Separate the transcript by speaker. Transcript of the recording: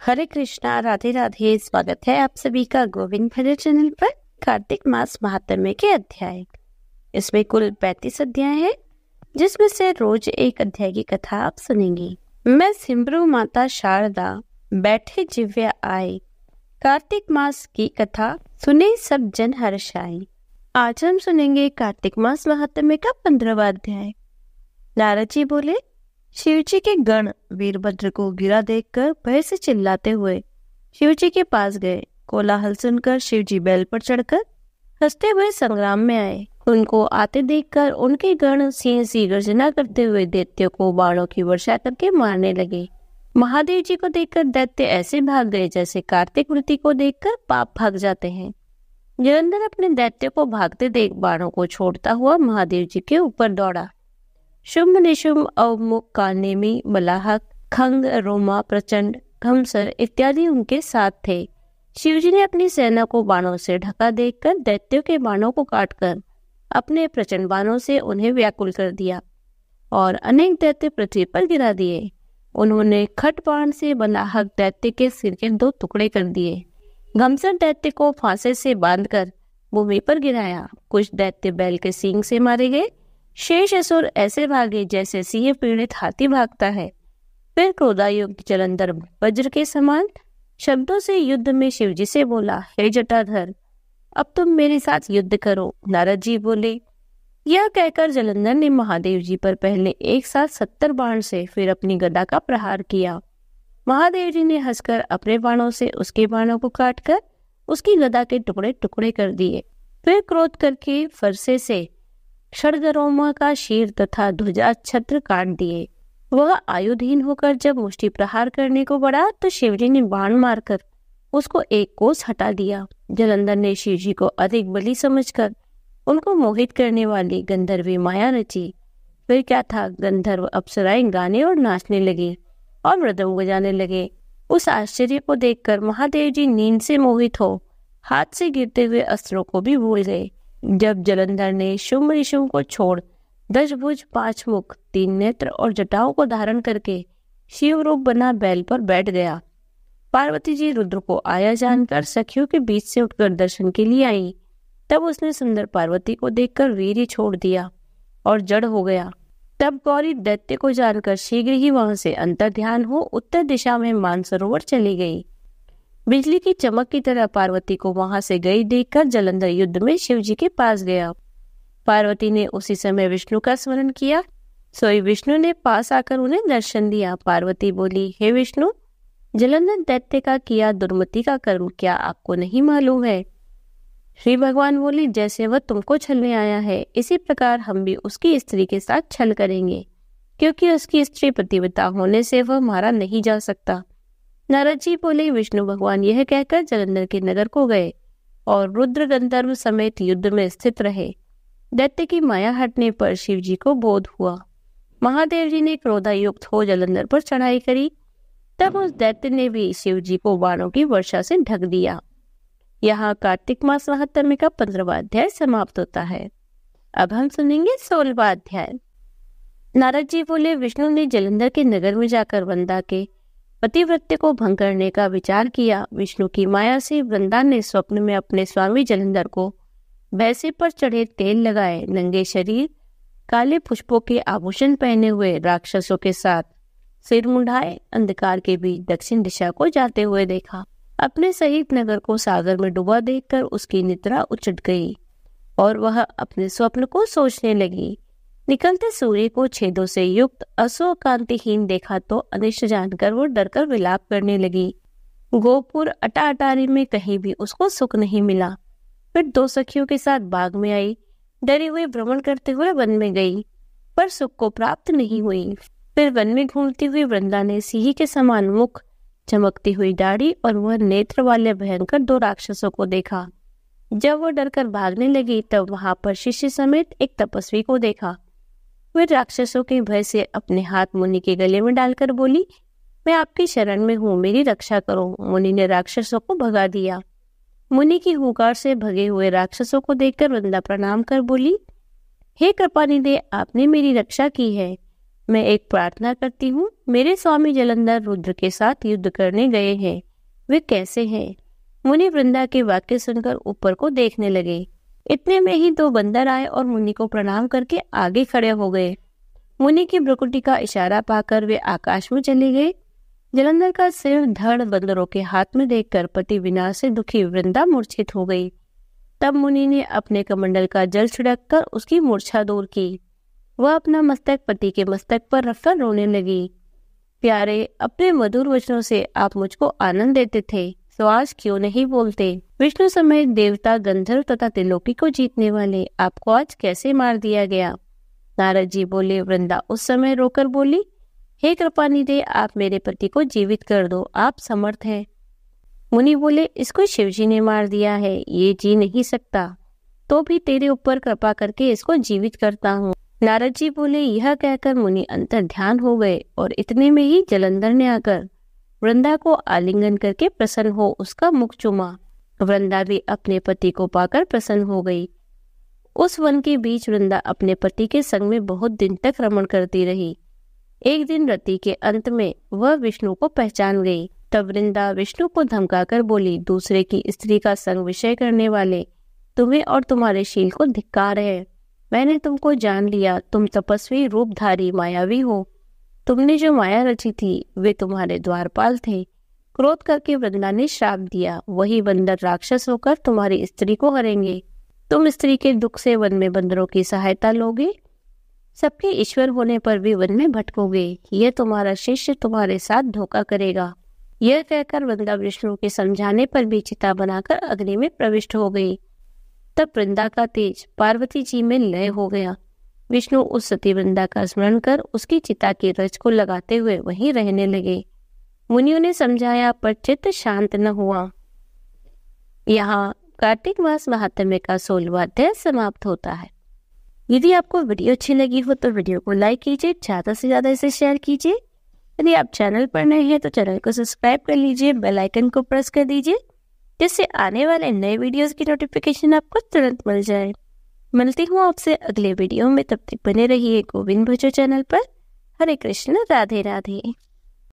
Speaker 1: हरे कृष्णा, राधे राधे। स्वागत है आप सभी का गोविंद भजन चैनल पर कार्तिक मास महात्म्य के अध्याय। इसमें कुल 35 अध्याय है, जिसमें से रोज एक अध्याय की कथा आप सुनेंगे। मैं सिमरू माता शारदा, बैठे जिव्या आए, कार्तिक मास की कथा सुने सब जन हर्षाए। आज हम सुनेंगे कार्तिक मास महात्म्य का 15वां अध्याय। नारद जी बोले, शिवजी के गण वीरभद्र को गिरा देखकर भय से चिल्लाते हुए शिवजी के पास गए। कोलाहल सुनकर शिवजी बैल पर चढ़कर हंसते हुए संग्राम में आए। उनको आते देखकर उनके गण सिंह सी गर्जना करते हुए दैत्यों को बाणों की वर्षा करके मारने लगे। महादेव जी को देखकर दैत्य ऐसे भाग गए जैसे कार्तिक वृत्ति को देखकर पाप भाग जाते हैं। जलंधर अपने दैत्य को भागते देख बाणों को छोड़ता हुआ महादेव जी के ऊपर दौड़ा। शुंभ निशुंभ अवमुख कानेमी मलाहक खंग रोमा प्रचंड घमसर इत्यादि उनके साथ थे। शिवजी ने अपनी सेना को बाणों से ढका देखकर दैत्यों के बाणों को काटकर अपने प्रचंड बाणों से उन्हें व्याकुल कर दिया और अनेक दैत्य पृथ्वी पर गिरा दिए। उन्होंने खट बाण से मलाहक दैत्य के सिर के 2 टुकड़े कर दिए। घमसर दैत्य को फांसे से बांधकर भूमि पर गिराया। कुछ दैत्य बैल के सींग से मारे गए। शेष असुर ऐसे भागे जैसे सिंह पीड़ित हाथी भागता है। फिर क्रोधायुक्त जलंधर वज्र के समान शब्दों से युद्ध में शिवजी से बोला, हे जटाधर, अब तुम मेरे साथ युद्ध करो। नारद जी बोले, यह कहकर जलंधर ने महादेव जी पर पहले एक साथ 70 बाण से फिर अपनी गदा का प्रहार किया। महादेव जी ने हंसकर अपने बाणों से उसके बाणों को काटकर उसकी गदा के टुकड़े टुकड़े कर दिए। फिर क्रोध करके फरसे से षडगरोमा का शीर तथा ध्वजा छत्र काट दिए। वह आयुधहीन होकर जब मुष्टि प्रहार करने को बढ़ा तो शिवजी ने बाण मारकर उसको एक कोस हटा दिया। जलंधर ने शिवजी को अधिक बली समझकर उनको मोहित करने वाली गंधर्वी माया रची। फिर क्या था, गंधर्व अप्सराएं गाने और नाचने लगे और मृदंग बजाने लगे। उस आश्चर्य को देखकर महादेव जी नींद से मोहित हो हाथ से गिरते हुए अस्त्रों को भी भूल गए। जब जलंधर ने शुंभ निशुंभ को छोड़ 10 भुज 5 मुख 3 नेत्र और जटाओं को धारण करके शिव रूप बना बैल पर बैठ गया। पार्वती जी रुद्र को आया जानकर सखियों के बीच से उठकर दर्शन के लिए आई। तब उसने सुंदर पार्वती को देखकर वीर्य छोड़ दिया और जड़ हो गया। तब गौरी दैत्य को जानकर शीघ्र ही वहां से अंतर्ध्यान हो उत्तर दिशा में मानसरोवर चली गई। बिजली की चमक की तरह पार्वती को वहां से गई देखकर जलंधर युद्ध में शिवजी के पास गया। पार्वती ने उसी समय विष्णु का स्मरण किया। सोई विष्णु ने पास आकर उन्हें दर्शन दिया। पार्वती बोली, हे विष्णु, जलंधर दैत्य का किया दुर्मति का कर्म क्या आपको नहीं मालूम है? श्री भगवान बोली, जैसे वह तुमको छलने आया है इसी प्रकार हम भी उसकी स्त्री के साथ छल करेंगे, क्योंकि उसकी स्त्री पतिव्रता होने से वह मारा नहीं जा सकता। नारद जी बोले, विष्णु भगवान यह कहकर जलंधर के नगर को गए और रुद्र गंधर्व समेत युद्ध में स्थित रहे। दैत्य की माया हटने पर शिव जी को बोध हुआ। महादेव जी ने क्रोधायुक्त हो जलंधर पर चढ़ाई करी। तब उस दैत्य ने भी शिव जी को बाणों की वर्षा से ढक दिया। यहाँ कार्तिक मास महात्म्य का 15वां अध्याय समाप्त होता है। अब हम सुनेंगे 16वां अध्याय। नारद जी बोले, विष्णु ने जलंधर के नगर में जाकर वृंदा के पतिव्रत्य को भंग करने का विचार किया। विष्णु की माया से वृंदा ने स्वप्न में अपने स्वामी जलंधर को भैंसे पर चढ़े तेल लगाए, नंगे शरीर, काले पुष्पों के आभूषण पहने हुए राक्षसों के साथ सिर मुंडाए अंधकार के बीच दक्षिण दिशा को जाते हुए देखा। अपने सहित नगर को सागर में डूबा देखकर उसकी निद्रा उचट गई और वह अपने स्वप्न को सोचने लगी। निकलते सूर्य को छेदों से युक्त असो कांतिहीन देखा तो अनिष्ट जानकर वो डरकर विलाप करने लगी। गोपुर अटाअटारी में कहीं भी उसको सुख नहीं मिला। फिर 2 सखियों के साथ बाग में आई। डरी हुई भ्रमण करते हुए वन में गई, पर सुख को प्राप्त नहीं हुई। फिर वन में घूमती हुई वृंदा ने सिंह के समान मुख, चमकती हुई दाढ़ी और वह नेत्र वाले भयंकर 2 राक्षसों को देखा। जब वो डरकर भागने लगी तब वहां पर शिष्य समेत एक तपस्वी को देखा। वे राक्षसों के भय से अपने हाथ मुनि के गले में डालकर बोली, मैं आपकी शरण में हूँ, मेरी रक्षा करो। मुनि ने राक्षसों को भगा दिया। मुनि की हुंकार से भगे हुए राक्षसों को देखकर वृंदा प्रणाम कर बोली, हे कृपानिधे, आपने मेरी रक्षा की है। मैं एक प्रार्थना करती हूँ। मेरे स्वामी जलंधर रुद्र के साथ युद्ध करने गए हैं, वे कैसे हैं? मुनि वृंदा के वाक्य सुनकर ऊपर को देखने लगे। इतने में ही 2 बंदर आए और मुनि को प्रणाम करके आगे खड़े हो गए। मुनि की भ्रुकुटी का इशारा पाकर वे आकाश में चले गए। जलंधर का सिर धड़ बंदरों के हाथ में देखकर पति विनाश से दुखी वृंदा मूर्छित हो गई। तब मुनि ने अपने कमंडल का जल छिड़ककर उसकी मूर्छा दूर की। वह अपना मस्तक पति के मस्तक पर रखकर रोने लगी। प्यारे, अपने मधुर वचनों से आप मुझको आनंद देते थे, तो आज क्यों नहीं बोलते? विष्णु समेत देवता, गंधर्व तथा त्रिलोकी को जीतने वाले आपको आज कैसे मार दिया गया? नारद जी बोले। वृंदा उस समय रोकर बोली, हे कृपानिधे, आप मेरे पति को जीवित कर दो, आप समर्थ हैं। मुनि बोले, इसको शिवजी ने मार दिया है, ये जी नहीं सकता, तो भी तेरे ऊपर कृपा करके इसको जीवित करता हूँ। नारद जी बोले। यह कहकर मुनि अंतर ध्यान हो गए और इतने में ही जलंधर ने आकर वृंदा को आलिंगन करके प्रसन्न हो उसका मुख चूमा। वृंदा भी अपने पति को पाकर प्रसन्न हो गई। उस वन के बीच वृंदा अपने पति के संग में बहुत दिन तक रमण करती रही। एक दिन रति के अंत में वह विष्णु को पहचान गई। तब वृंदा विष्णु को धमकाकर बोली, दूसरे की स्त्री का संग विषय करने वाले तुम्हें और तुम्हारे शील को धिक्कार है। मैंने तुमको जान लिया, तुम तपस्वी, रूपधारी, मायावी हो। तुमने जो माया रची थी वे तुम्हारे द्वारपाल थे। क्रोध करके वृंदा ने श्राप दिया, वही बंदर राक्षस होकर तुम्हारी स्त्री को हरेंगे। तुम स्त्री के दुख से वन में बंदरों की सहायता लोगे, सबके ईश्वर होने पर भी वन में भटकोगे। यह तुम्हारा शिष्य तुम्हारे साथ धोखा करेगा। यह कहकर वृंदा विष्णु के समझाने पर भी चिता बनाकर अग्नि में प्रविष्ट हो गई। तब वृंदा का तेज पार्वती जी में लय हो गया। विष्णु उस सती वृंदा का स्मरण कर उसकी चिता की रज को लगाते हुए वहीं रहने लगे। मुनियों ने समझाया पर चित्त शांत न हुआ। यहाँ कार्तिक मास महात्म्य का 16वां अध्याय समाप्त होता है। यदि आपको वीडियो अच्छी लगी हो तो वीडियो को लाइक कीजिए, ज्यादा से ज्यादा इसे शेयर कीजिए। यदि आप चैनल पर नए हैं तो चैनल को सब्सक्राइब कर लीजिए, बेल आइकन को प्रेस कर दीजिए, जिससे आने वाले नए वीडियोस की नोटिफिकेशन आपको तुरंत मिल जाए। मिलती हूँ आपसे अगले वीडियो में, तब तक बने रहिए गोविंद भजो चैनल पर। हरे कृष्ण, राधे राधे।